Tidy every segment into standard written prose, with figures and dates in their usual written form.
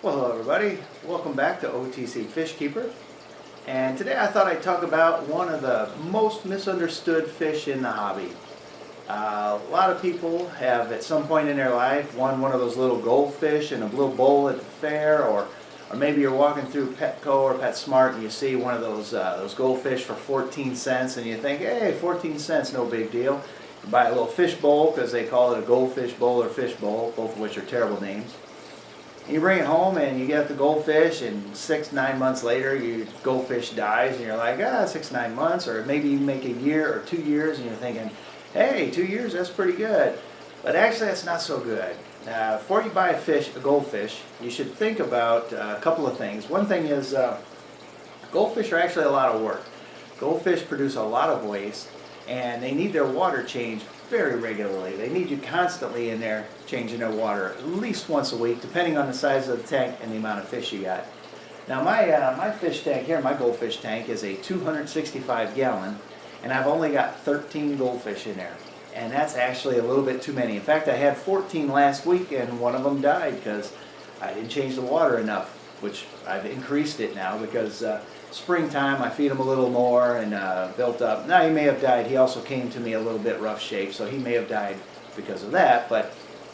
Well, hello everybody. Welcome back to OTC Fish Keeper. And today I thought I'd talk about one of the most misunderstood fish in the hobby. A lot of people have at some point in their life won one of those little goldfish in a little bowl at the fair, or maybe you're walking through Petco or PetSmart and you see one of those goldfish for 14 cents and you think, hey, 14 cents, no big deal. You buy a little fish bowl because they call it a goldfish bowl or fish bowl, both of which are terrible names. You bring it home and you get the goldfish, and 6-9 months later your goldfish dies and you're like, 6-9 months, or maybe you make a year or 2 years and you're thinking, hey, 2 years, that's pretty good. But actually that's not so good. Before you buy a goldfish, you should think about a couple of things. One thing is goldfish are actually a lot of work. Goldfish produce a lot of waste and they need their water changed very regularly. They need you constantly in there changing their water at least once a week, depending on the size of the tank and the amount of fish you got. Now my fish tank here, my goldfish tank, is a 265 gallon, and I've only got 13 goldfish in there. And that's actually a little bit too many. In fact, I had 14 last week and one of them died because I didn't change the water enough, which I've increased it now because springtime I feed him a little more and built up. Now he may have died. He also came to me a little bit rough shape, so he may have died because of that. But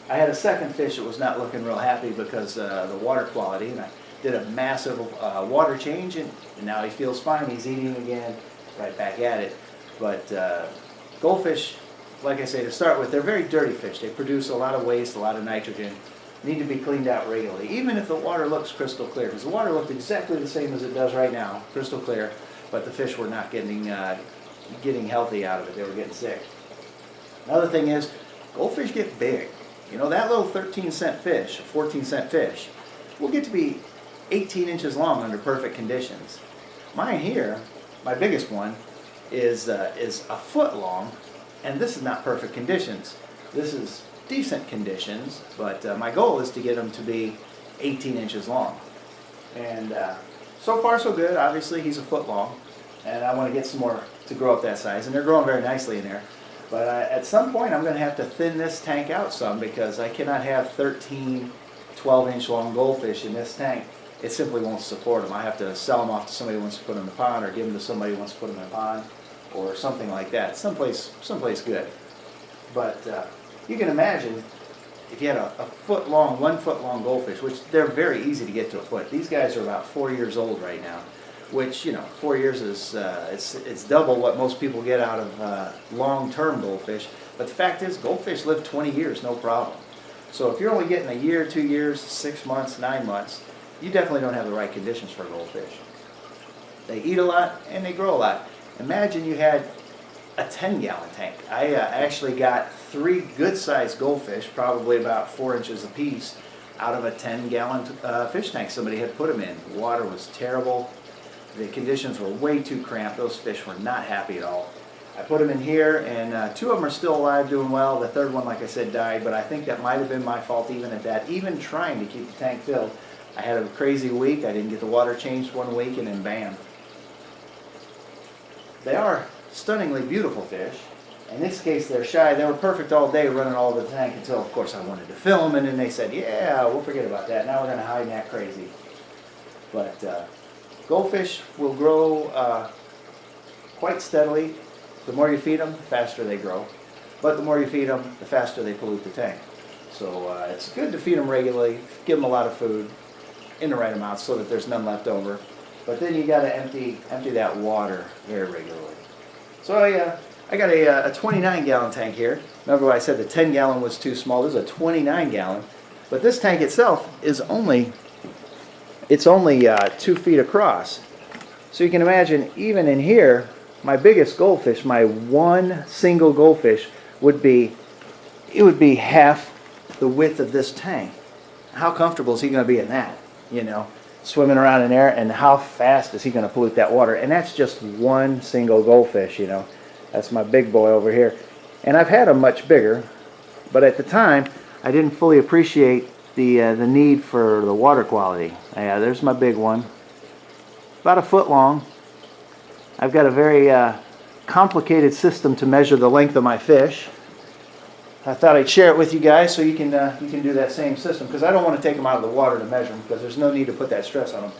I had a second fish that was not looking real happy because the water quality, and I did a massive water change, and now he feels fine. He's eating again, right back at it. But goldfish, like I say, to start with, they're very dirty fish. They produce a lot of waste, a lot of nitrogen. Need to be cleaned out regularly, even if the water looks crystal clear, because the water looked exactly the same as it does right now, crystal clear, but the fish were not getting healthy out of it. They were getting sick. Another thing is, goldfish get big. You know, that little 13-cent fish, 14-cent fish, will get to be 18 inches long under perfect conditions. Mine here, my biggest one, is a foot long, and this is not perfect conditions. This is decent conditions, but my goal is to get them to be 18 inches long. And so far so good. Obviously he's a foot long, and I want to get some more to grow up that size, and they're growing very nicely in there. But at some point I'm going to have to thin this tank out some, because I cannot have 13 12-inch long goldfish in this tank. It simply won't support them. I have to sell them off to somebody who wants to put them in the pond, or give them to somebody who wants to put them in a pond, or something like that, someplace good. But you can imagine if you had a 1 foot long goldfish, which they're very easy to get to a foot. These guys are about 4 years old right now, which, 4 years is it's double what most people get out of long-term goldfish. But the fact is, goldfish live 20 years, no problem. So if you're only getting a year, 2 years, 6 months, 9 months, you definitely don't have the right conditions for goldfish. They eat a lot and they grow a lot. Imagine you had a 10-gallon tank. I actually got 3 good-sized goldfish, probably about 4 inches apiece, out of a 10-gallon fish tank somebody had put them in. The water was terrible. The conditions were way too cramped. Those fish were not happy at all. I put them in here, and 2 of them are still alive, doing well. The third one, like I said, died, but I think that might have been my fault even at that. Even trying to keep the tank filled, I had a crazy week. I didn't get the water changed 1 week, and then bam. They are stunningly beautiful fish. In this case, they're shy. They were perfect all day running all over the tank until, of course, I wanted to film, and then they said, yeah, we'll forget about that. Now we're going to hide that crazy. But goldfish will grow quite steadily. The more you feed them, the faster they grow. But the more you feed them, the faster they pollute the tank. So it's good to feed them regularly, give them a lot of food in the right amount so that there's none left over. But then you got to empty that water very regularly. So I got a 29-gallon tank here. Remember I said the 10-gallon was too small. This is a 29-gallon. But this tank itself is only 2 feet across. So you can imagine, even in here, my biggest goldfish, my one single goldfish, would be half the width of this tank. How comfortable is he going to be in that? Swimming around in there, and how fast is he going to pollute that water? And that's just one single goldfish, That's my big boy over here. And I've had them much bigger, but at the time I didn't fully appreciate the need for the water quality. Yeah, there's my big one. About a foot long. I've got a very complicated system to measure the length of my fish. I thought I'd share it with you guys so you can do that same system, because I don't want to take them out of the water to measure them, because there's no need to put that stress on them.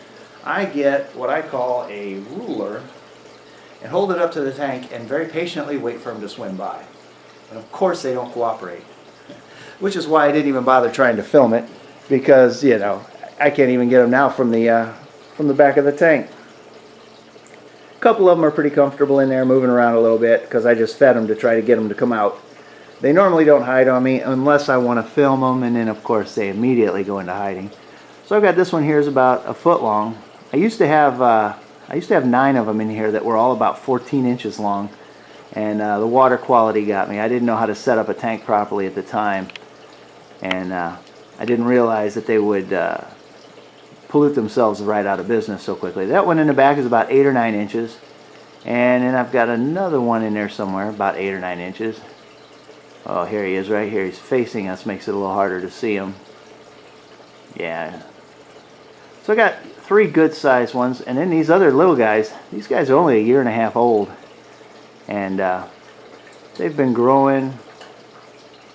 I get what I call a ruler and hold it up to the tank and very patiently wait for them to swim by. And of course they don't cooperate, which is why I didn't even bother trying to film it, because you know I can't even get them now from the back of the tank. A couple of them are pretty comfortable in there, moving around a little bit, because I just fed them to try to get them to come out. They normally don't hide on me unless I want to film them, and then of course they immediately go into hiding. So I've got this one here is about a foot long. I used to have 9 of them in here that were all about 14 inches long, and the water quality got me. I didn't know how to set up a tank properly at the time, and I didn't realize that they would pollute themselves right out of business so quickly. That one in the back is about 8 or 9 inches, and then I've got another one in there somewhere about 8 or 9 inches. Oh, here he is right here. He's facing us, makes it a little harder to see him. Yeah. So I got 3 good sized ones, and then these other little guys, these guys are only 1.5 years old, and they've been growing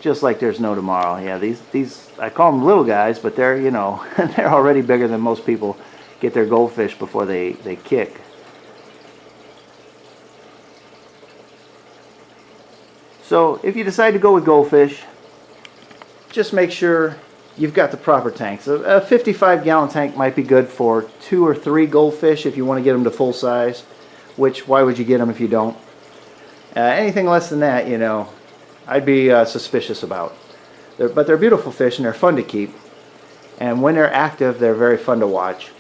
just like there's no tomorrow. Yeah, these I call them little guys, but they're, you know, they're already bigger than most people get their goldfish before they kick. So if you decide to go with goldfish, just make sure you've got the proper tanks. A 55-gallon tank might be good for 2 or 3 goldfish if you want to get them to full size, which why would you get them if you don't? Anything less than that, you know, I'd be suspicious about. But they're beautiful fish and they're fun to keep. And when they're active, they're very fun to watch.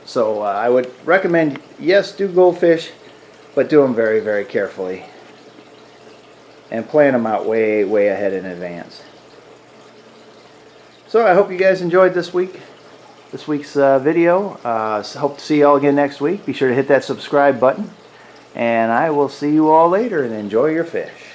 So I would recommend, yes, do goldfish, but do them very, very carefully. And plan them out way, way ahead in advance. So I hope you guys enjoyed this week's video. Hope to see you all again next week. Be sure to hit that subscribe button. And I will see you all later, and enjoy your fish.